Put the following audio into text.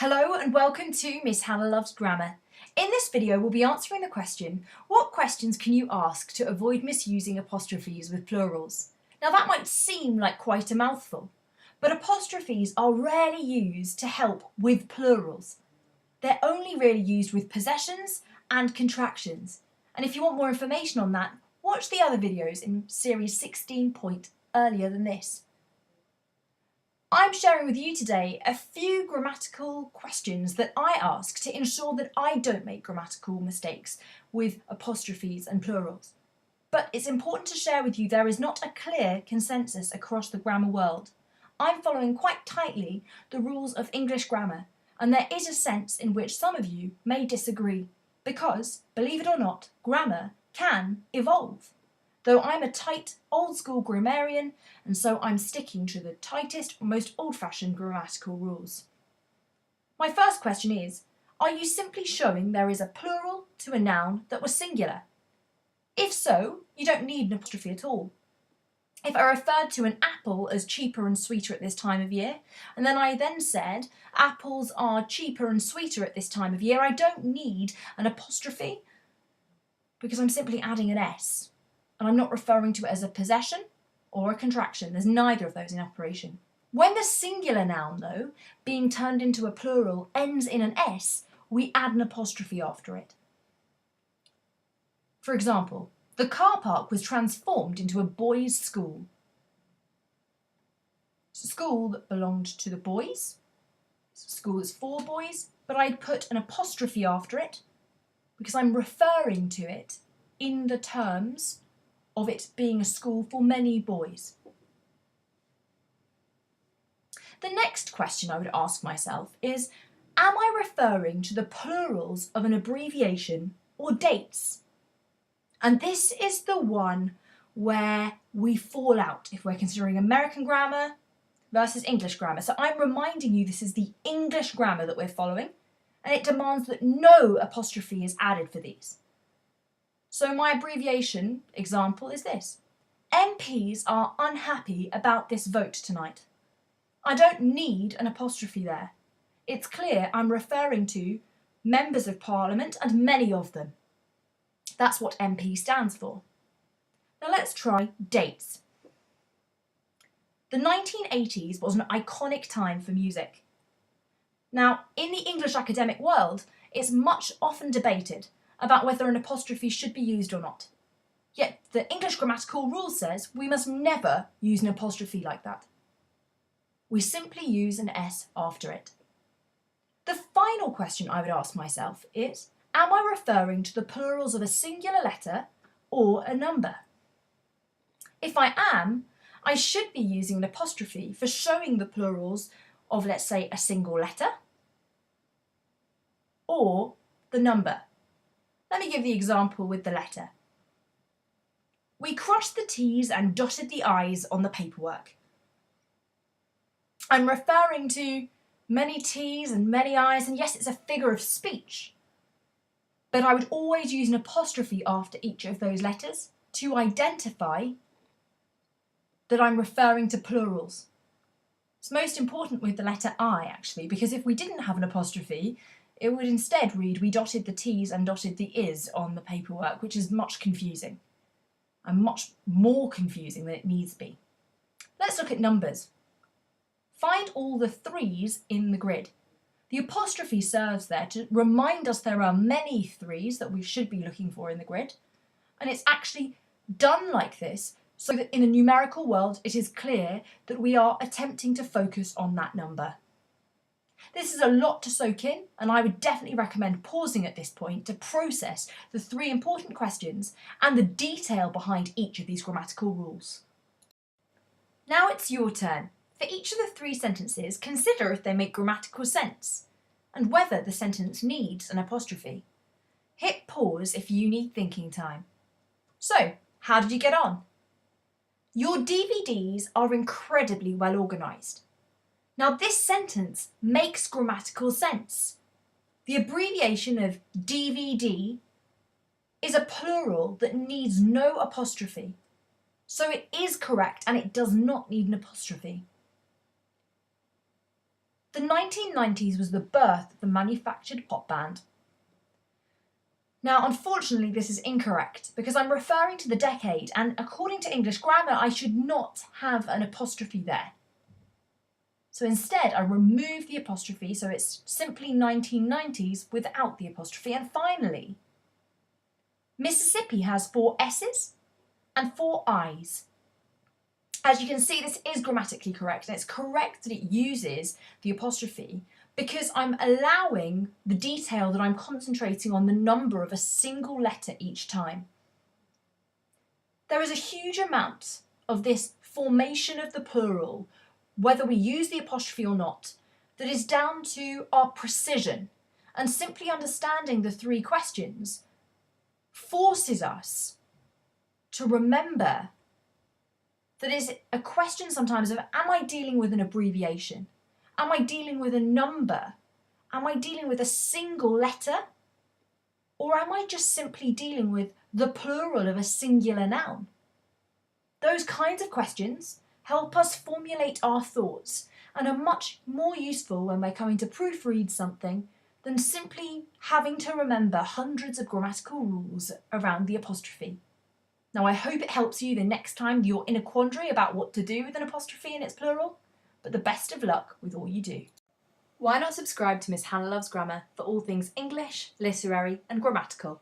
Hello and welcome to Miss Hannah Loves Grammar. In this video we'll be answering the question, what questions can you ask to avoid misusing apostrophes with plurals? Now that might seem like quite a mouthful, but apostrophes are rarely used to help with plurals. They're only really used with possessions and contractions. And if you want more information on that, watch the other videos in series 16 earlier than this. I'm sharing with you today a few grammatical questions that I ask to ensure that I don't make grammatical mistakes with apostrophes and plurals. But it's important to share with you there is not a clear consensus across the grammar world. I'm following quite tightly the rules of English grammar, and there is a sense in which some of you may disagree, because, believe it or not, grammar can evolve. Though I'm a tight, old-school grammarian, and so I'm sticking to the tightest, most old-fashioned grammatical rules. My first question is, are you simply showing there is a plural to a noun that was singular? If so, you don't need an apostrophe at all. If I referred to an apple as cheaper and sweeter at this time of year, and then I said apples are cheaper and sweeter at this time of year, I don't need an apostrophe because I'm simply adding an S. And I'm not referring to it as a possession or a contraction. There's neither of those in operation. When the singular noun, though, being turned into a plural, ends in an S, we add an apostrophe after it. For example, the car park was transformed into a boys' school. It's a school that belonged to the boys. It's a school that's for boys, but I'd put an apostrophe after it because I'm referring to it in the terms of it being a school for many boys. The next question I would ask myself is, am I referring to the plurals of an abbreviation or dates? And this is the one where we fall out if we're considering American grammar versus English grammar. So I'm reminding you this is the English grammar that we're following, and it demands that no apostrophe is added for these. So my abbreviation example is this. MPs are unhappy about this vote tonight. I don't need an apostrophe there. It's clear I'm referring to members of Parliament and many of them. That's what MP stands for. Now let's try dates. The 1980s was an iconic time for music. Now, in the English academic world, it's much often debated about whether an apostrophe should be used or not. Yet the English grammatical rule says we must never use an apostrophe like that. We simply use an S after it. The final question I would ask myself is, am I referring to the plurals of a singular letter or a number? If I am, I should be using an apostrophe for showing the plurals of, let's say, a single letter or the number. Let me give the example with the letter. We crossed the T's and dotted the I's on the paperwork. I'm referring to many T's and many I's, and yes, it's a figure of speech. But I would always use an apostrophe after each of those letters to identify that I'm referring to plurals. It's most important with the letter I, actually, because if we didn't have an apostrophe, it would instead read, we dotted the T's and dotted the Is on the paperwork, which is much confusing, and much more confusing than it needs to be. Let's look at numbers. Find all the threes in the grid. The apostrophe serves there to remind us there are many threes that we should be looking for in the grid, and it's actually done like this so that in a numerical world it is clear that we are attempting to focus on that number. This is a lot to soak in, and I would definitely recommend pausing at this point to process the three important questions and the detail behind each of these grammatical rules. Now it's your turn. For each of the three sentences, consider if they make grammatical sense and whether the sentence needs an apostrophe. Hit pause if you need thinking time. So, how did you get on? Your DVDs are incredibly well organised. Now this sentence makes grammatical sense. The abbreviation of DVD is a plural that needs no apostrophe. So it is correct and it does not need an apostrophe. The 1990s was the birth of the manufactured pop band. Now, unfortunately, this is incorrect because I'm referring to the decade, and according to English grammar, I should not have an apostrophe there. So instead, I remove the apostrophe, so it's simply 1990s without the apostrophe. And finally, Mississippi has 4 S's and 4 I's. As you can see, this is grammatically correct, and it's correct that it uses the apostrophe because I'm allowing the detail that I'm concentrating on the number of a single letter each time. There is a huge amount of this formation of the plural, whether we use the apostrophe or not, that is down to our precision, and simply understanding the 3 questions forces us to remember that is a question sometimes of, am I dealing with an abbreviation? Am I dealing with a number? Am I dealing with a single letter? Or am I just simply dealing with the plural of a singular noun? Those kinds of questions help us formulate our thoughts and are much more useful when we're coming to proofread something than simply having to remember hundreds of grammatical rules around the apostrophe. Now, I hope it helps you the next time you're in a quandary about what to do with an apostrophe in its plural, but the best of luck with all you do. Why not subscribe to Miss Hannah Loves Grammar for all things English, literary and grammatical?